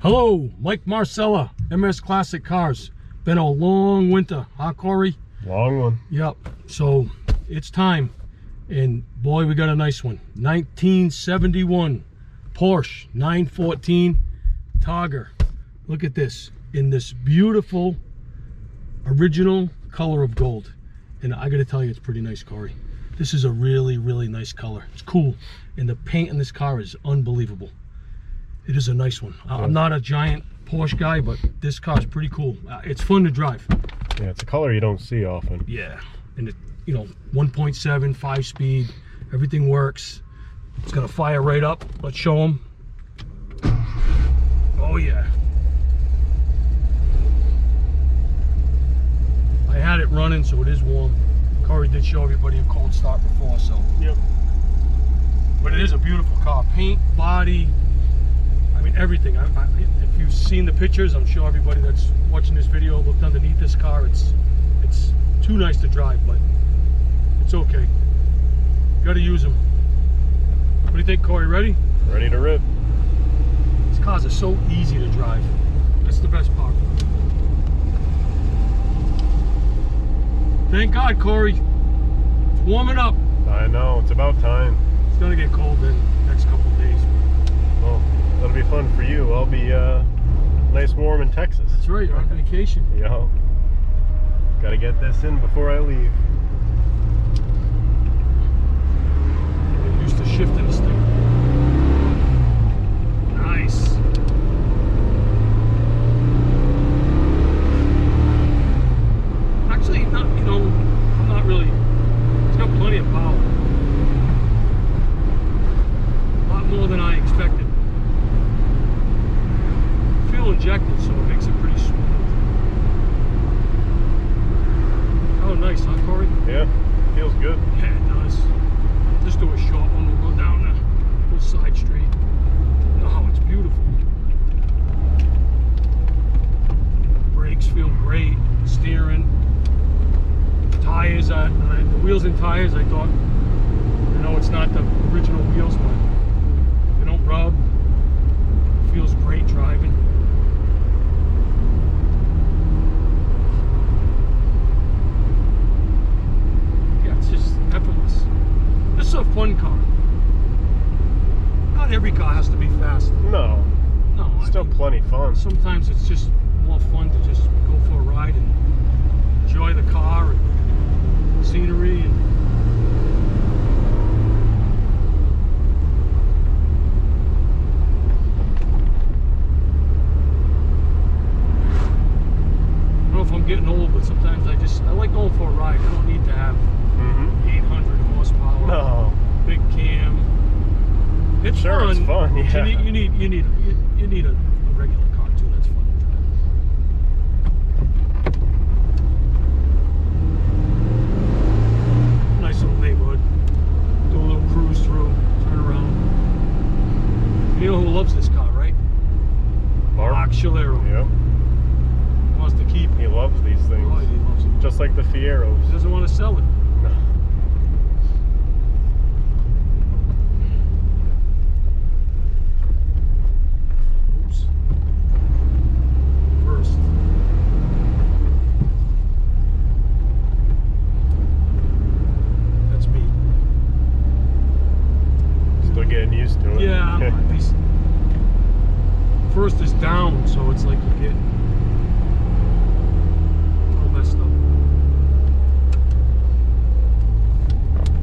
Hello, Mike Marcella, MS Classic Cars. Been a long winter, huh, Corey? Long one. Yep. So it's time, and boy, we got a nice one. 1971 Porsche 914 Targa. Look at this in this beautiful original color of gold, and I got to tell you, it's pretty nice, Corey. This is a really, really nice color. It's cool, and the paint in this car is unbelievable. It is a nice one. I'm not a giant Porsche guy, but this car is pretty cool. It's fun to drive. Yeah, it's a color you don't see often. Yeah, and it, you know, 1.7, 5-speed, everything works. It's gonna fire right up. Let's show them. Oh yeah. I had it running, so it is warm. Corey did show everybody a cold start before, so. Yep. But it is a beautiful car. Paint, body, I mean everything. If you've seen the pictures, I'm sure everybody that's watching this video looked underneath this car. It's too nice to drive, but it's okay. Got to use them. What do you think, Corey? Ready? Ready to rip. These cars are so easy to drive. That's the best part. Thank God, Corey. It's warming up. I know, it's about time. It's gonna get cold in the next couple of days. Well, that'll be fun for you. I'll be nice warm in Texas. That's right, you're on vacation. Yeah. Gotta get this in before I leave. Get used to shifting this thing. Nice. Actually, not, you know, I'm not really, it's got plenty of power. A lot more than I expected. Fuel injected, so it makes it pretty smooth. Oh, nice, huh, Corey? Yeah, feels good. Yeah, it does. Just do a short one, we'll go down the little side street. Oh, it's beautiful. Brakes feel great, steering. Tires, the wheels and tires, I thought, you know, it's not the original wheels, but they don't rub. Feels great driving. Yeah, it's just effortless. This is a fun car. Not every car has to be fast. No. No, Still plenty fun. Sometimes it's just more fun to just go for a ride and enjoy the car and scenery and I don't know if I'm getting old, but sometimes I like going for a ride. I don't need to have 800 horsepower. No. Big cam. It's sure, fun. it's fun. Yeah. You need a regular car too. That's fun to drive. Nice little neighborhood. Do a little cruise through, turn around. You know who loves this car, right? Mark Schalero. Yep. Wants to keep. He loves these things. Oh, he loves it. Just like the Fieros. He doesn't want to sell it. No. Oops. First. That's me. Still getting used to it. Yeah, at least. First is down, so it's like you get all messed up.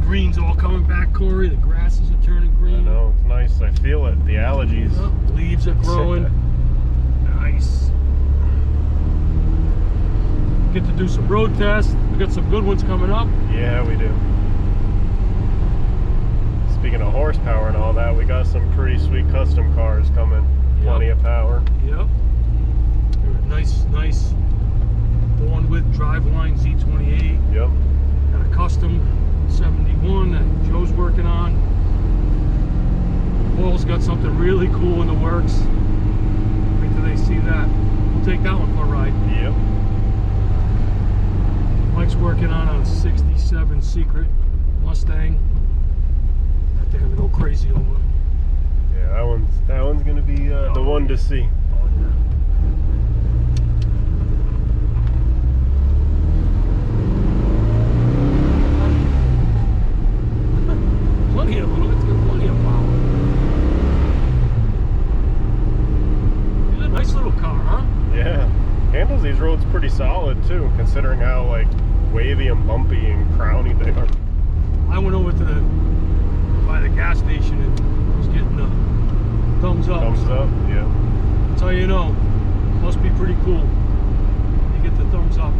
Green's all coming back, Corey. The grasses are turning green. I know, it's nice. I feel it. The allergies. Yep, leaves are growing. Nice. Get to do some road tests. We got some good ones coming up. Yeah, we do. Speaking of horsepower and all that, we got some pretty sweet custom cars coming. Plenty of power. Yep. Nice born with driveline Z28. Yep. Got a custom 71 that Joe's working on. Paul's got something really cool in the works. Wait till they see that. We'll take that one for a ride. Yep. Mike's working on a 67 Secret Mustang that they're gonna go crazy over. Yeah, that one's gonna be the one to see. Oh, feels these roads pretty solid too, considering how like wavy and bumpy and crowny they are. I went over to by the gas station and was getting the thumbs up. Thumbs up, yeah. That's how you know. Must be pretty cool. You get the thumbs up.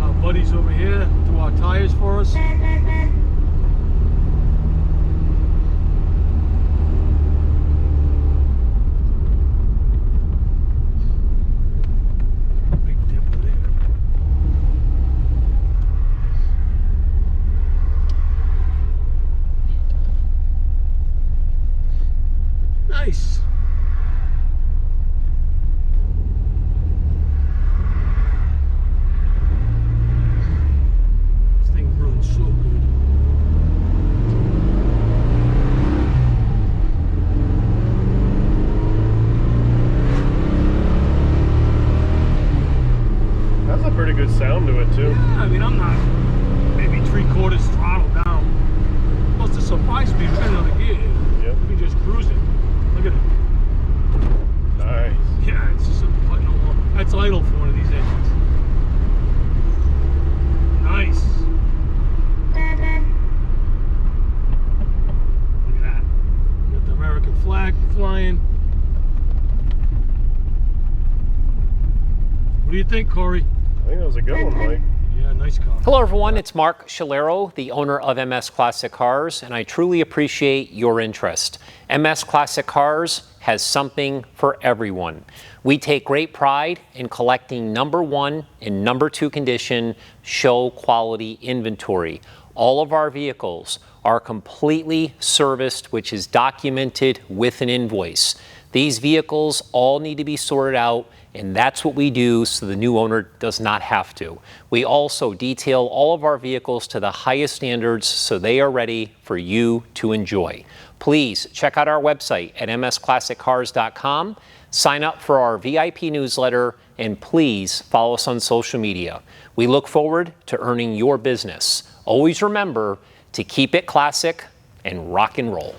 Our buddies over here do our tires for us. Nice. This thing runs so good. That's a pretty good sound to it too. Yeah, I mean, I'm not maybe 3/4 throttle down. Plus it's a 5-speed, depending on the gear. Yep. We just cruise it. Look at it. Nice. Yeah, it's just putting along. That's idle for one of these engines. Nice. Look at that. Got the American flag flying. What do you think, Corey? I think that was a good one, Mike. Yeah, nice car. Hello everyone, it's Mark Scalero, the owner of MS Classic Cars, and I truly appreciate your interest. MS Classic Cars has something for everyone. We take great pride in collecting number 1 and number 2 condition show quality inventory. All of our vehicles are completely serviced, which is documented with an invoice. These vehicles all need to be sorted out, and that's what we do so the new owner does not have to. We also detail all of our vehicles to the highest standards so they are ready for you to enjoy. Please check out our website at msclassiccars.com, sign up for our VIP newsletter, and please follow us on social media. We look forward to earning your business. Always remember to keep it classic and rock and roll.